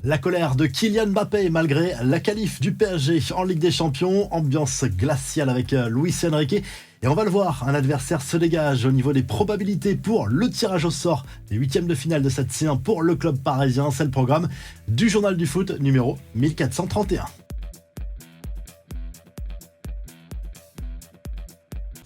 La colère de Kylian Mbappé malgré la qualif du PSG en Ligue des Champions, ambiance glaciale avec Luis Enrique. Et on va le voir, un adversaire se dégage au niveau des probabilités pour le tirage au sort des huitièmes de finale de cette C1 pour le club parisien. C'est le programme du Journal du Foot numéro 1431.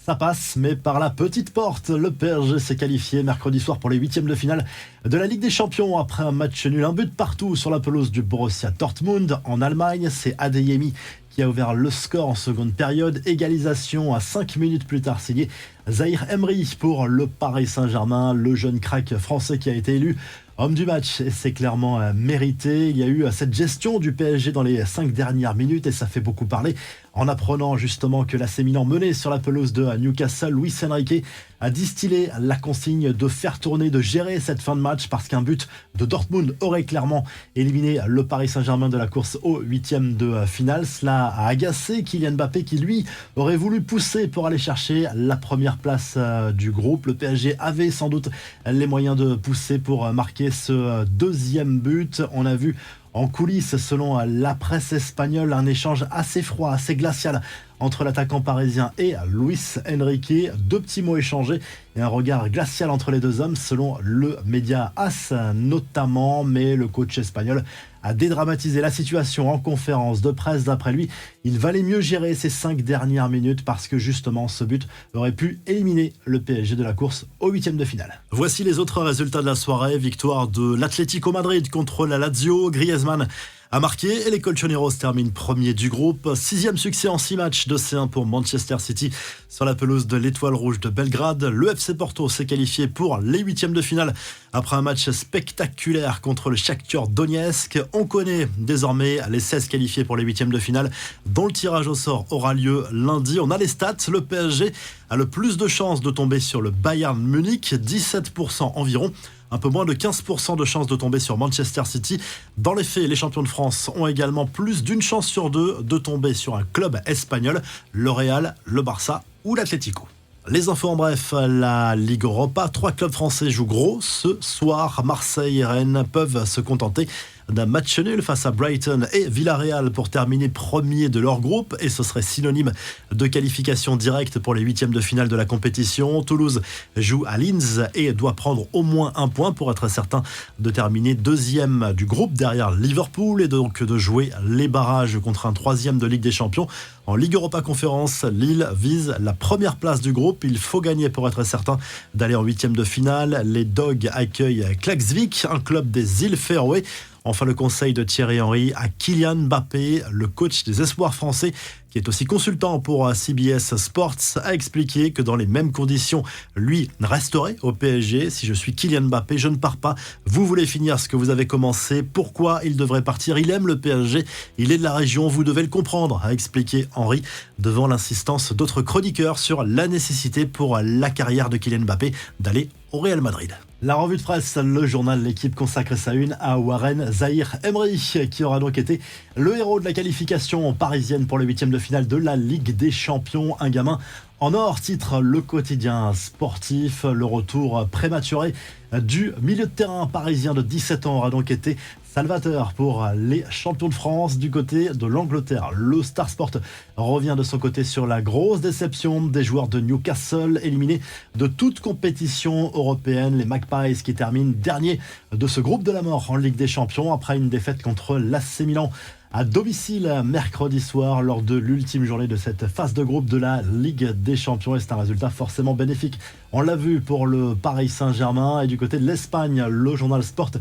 Ça passe, mais par la petite porte. Le PSG s'est qualifié mercredi soir pour les huitièmes de finale de la Ligue des Champions après un match nul, un but partout sur la pelouse du Borussia Dortmund en Allemagne. C'est Adeyemi qui a ouvert le score en seconde période. Égalisation à 5 minutes plus tard signé Zahir Emery pour le Paris Saint-Germain, le jeune crack français qui a été élu homme du match, et c'est clairement mérité. Il y a eu cette gestion du PSG dans les 5 dernières minutes et ça fait beaucoup parler. En apprenant justement que l'AC Milan menait sur la pelouse de Newcastle, Luis Enrique a distillé la consigne de faire tourner, de gérer cette fin de match parce qu'un but de Dortmund aurait clairement éliminé le Paris Saint-Germain de la course aux huitièmes de finale. Cela a agacé Kylian Mbappé qui lui aurait voulu pousser pour aller chercher la première place du groupe. Le PSG avait sans doute les moyens de pousser pour marquer ce deuxième but. On a vu en coulisses, selon la presse espagnole, un échange assez froid, assez glacial entre l'attaquant parisien et Luis Enrique. 2 petits mots échangés et un regard glacial entre les deux hommes, selon le média AS notamment. Mais le coach espagnol a dédramatisé la situation en conférence de presse. D'après lui, il valait mieux gérer ces 5 dernières minutes parce que justement ce but aurait pu éliminer le PSG de la course aux huitièmes de finale. Voici les autres résultats de la soirée. Victoire de l'Atlético Madrid contre la Lazio. Griezmann a marqué et les Colchoneros terminent premier du groupe. 6e succès en 6 matchs de C1 pour Manchester City sur la pelouse de l'Étoile Rouge de Belgrade. Le FC Porto s'est qualifié pour les huitièmes de finale après un match spectaculaire contre le Shakhtar Donetsk. On connaît désormais les 16 qualifiés pour les huitièmes de finale dont le tirage au sort aura lieu lundi. On a les stats. Le PSG a le plus de chances de tomber sur le Bayern Munich, 17% environ. Un peu moins de 15% de chances de tomber sur Manchester City. Dans les faits, les champions de France ont également plus d'une chance sur 2 de tomber sur un club espagnol, le Real, le Barça ou l'Atlético. Les infos en bref, la Ligue Europa, 3 clubs français jouent gros ce soir. Marseille et Rennes peuvent se contenter d'un match nul face à Brighton et Villarreal pour terminer premier de leur groupe, et ce serait synonyme de qualification directe pour les huitièmes de finale de la compétition. Toulouse joue à Linz et doit prendre au moins un point pour être certain de terminer deuxième du groupe derrière Liverpool et donc de jouer les barrages contre un troisième de Ligue des Champions. En Ligue Europa Conférence, Lille vise la première place du groupe. Il faut gagner pour être certain d'aller en huitième de finale. Les Dogs accueillent Klaksvik, un club des îles Féroé. Enfin, le conseil de Thierry Henry à Kylian Mbappé, le coach des espoirs français, qui est aussi consultant pour CBS Sports, a expliqué que dans les mêmes conditions, lui resterait au PSG. Si je suis Kylian Mbappé, je ne pars pas. Vous voulez finir ce que vous avez commencé. Pourquoi il devrait partir? Il aime le PSG, il est de la région, vous devez le comprendre, a expliqué Henry devant l'insistance d'autres chroniqueurs sur la nécessité pour la carrière de Kylian Mbappé d'aller au Real Madrid. La revue de presse, le journal L'Équipe consacre sa une à Warren Zahir Emery, qui aura donc été le héros de la qualification parisienne pour les huitièmes de finale de la Ligue des Champions. Un gamin en or, titre le quotidien sportif. Le retour prématuré du milieu de terrain parisien de 17 ans aura donc été salvateur pour les champions de France. Du côté de l'Angleterre, le Star Sport revient de son côté sur la grosse déception des joueurs de Newcastle, éliminés de toute compétition européenne. Les Magpies qui terminent dernier de ce groupe de la mort en Ligue des Champions après une défaite contre l'AC Milan à domicile mercredi soir lors de l'ultime journée de cette phase de groupe de la Ligue des Champions, et c'est un résultat forcément bénéfique. On l'a vu pour le Paris Saint-Germain. Et du côté de l'Espagne, le journal Sport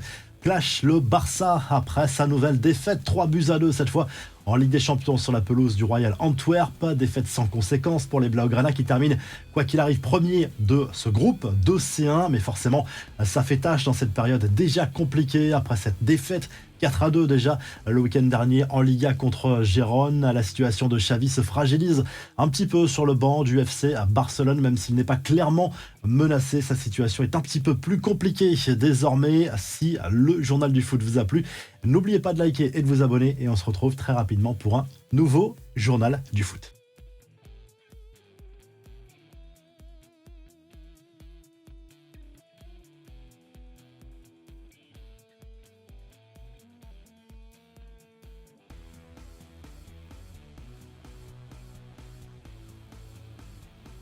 clash le Barça après sa nouvelle défaite, 3-2 cette fois en Ligue des Champions sur la pelouse du Royal Antwerp. Défaite sans conséquence pour les Blaugrana qui terminent quoi qu'il arrive premier de ce groupe de C1, mais forcément ça fait tâche dans cette période déjà compliquée après cette défaite 4-2 déjà le week-end dernier en Liga contre Gérone. La situation de Xavi se fragilise un petit peu sur le banc du FC à Barcelone, même s'il n'est pas clairement menacé. Sa situation est un petit peu plus compliquée désormais. Si le journal du foot vous a plu, n'oubliez pas de liker et de vous abonner, et on se retrouve très rapidement pour un nouveau journal du foot.